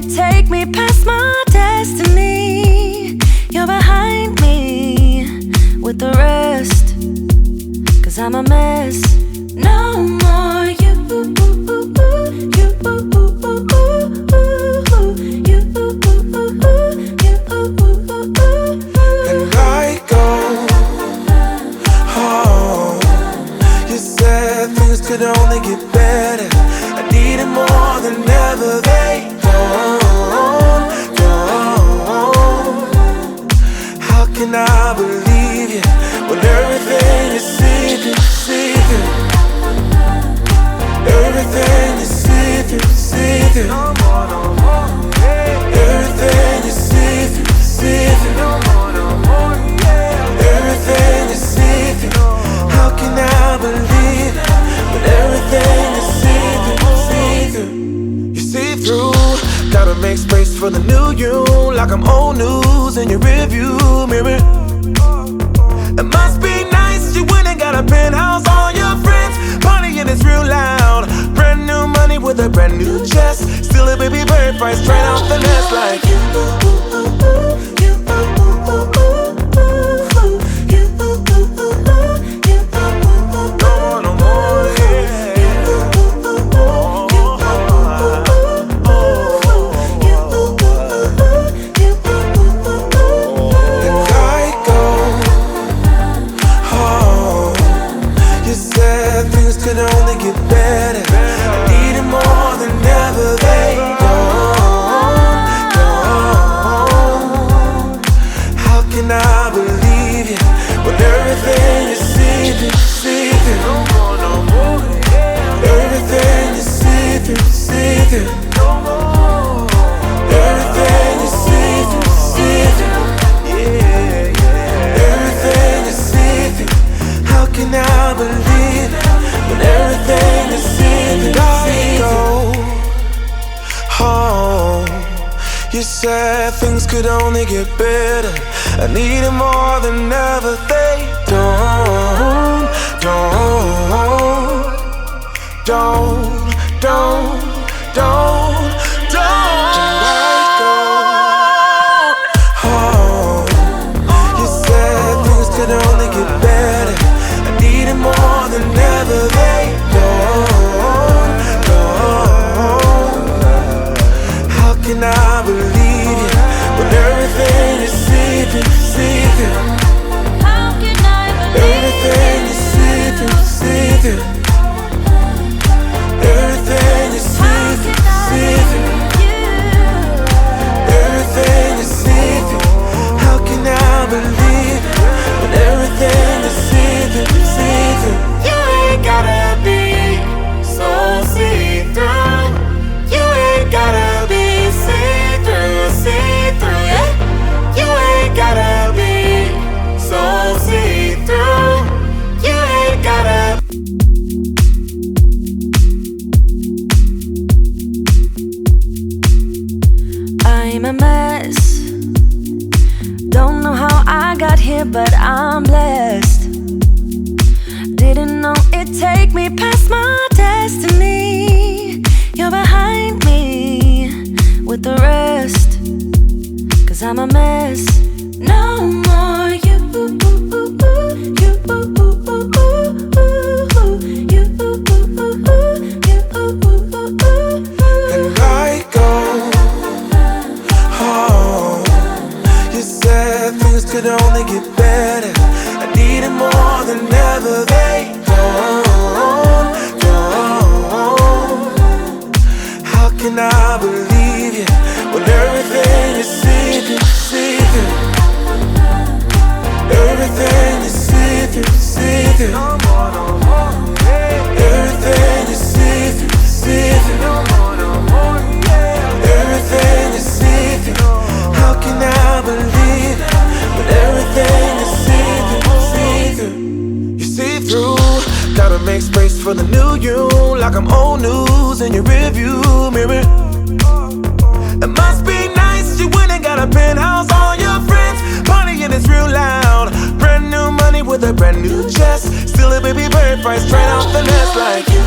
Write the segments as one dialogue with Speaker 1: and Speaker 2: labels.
Speaker 1: it take me past my destiny. You're behind me with the rest, 'cause I'm a mess. No more you, you,
Speaker 2: and I go home. You said things could only get better. I needed more than ever. They don't. How can I believe you when everything is see-through, see-through? Everything is see-through, see-through. Everything is see-through, see-through. Everything is see-through. How can I believe it when everything is see-through, see-through? You see through, gotta make space for the new you, like I'm old news in your rearview mirror. It must be nice, you went and got a penthouse, all your friends partying is real loud. Brand new money with a brand new chest, still a baby bird price straight off the nest like you. Could only get better. I need it more than ever. They don't. How can I believe you when everything is see-through, see-through? Everything is see-through, see-through. Everything is see-through, see-through. Everything is see-through. How can I believe it? When everything is see-through, see-through. Home. You said things could only get better. I need it more than ever. They don't. Home. You said things could only get better. I need it more than ever. They don't. How can I believe you when everything is see-through, see-through?
Speaker 1: How can I believe
Speaker 2: Everything is see-through, see-through. Everything is see-through, see-through. Everything is see-through. How can I believe it when everything is see-through, see-through?
Speaker 1: You ain't gotta be so see-through. You ain't gotta be see-through, see-through, yeah. You ain't gotta be so see-through. You ain't gotta. I'm a mess. Don't know how I got here, but I'm blessed. Didn't know it'd take me past my destiny. You're behind me with the rest, 'cause I'm a mess. No more you, you,
Speaker 2: And I go home. You said things could only get better. I need it more than ever. They don't. How can I believe you when everything is see-through, see-through? Everything is see-through, see-through. Everything is see-through, see-through. Everything is see-through. How can I believe it when everything is see-through, see-through? You see through, gotta make space for the new you, like I'm old news in your rearview mirror. It must be nice, you went and got a penthouse, all your friends partying is real loud. Brand new money with a brand new chest, still a baby bird price straight off the nest like you.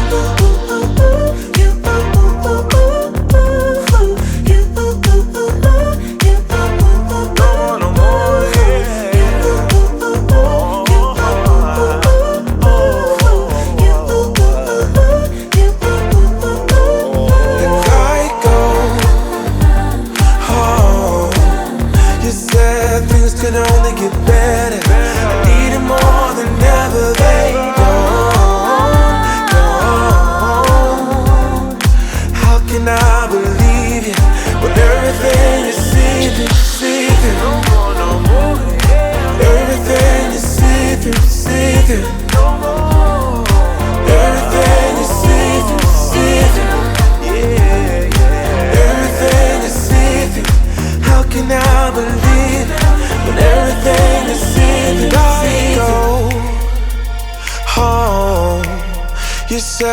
Speaker 2: can I believe when everything is see-through? Gotta go home. You said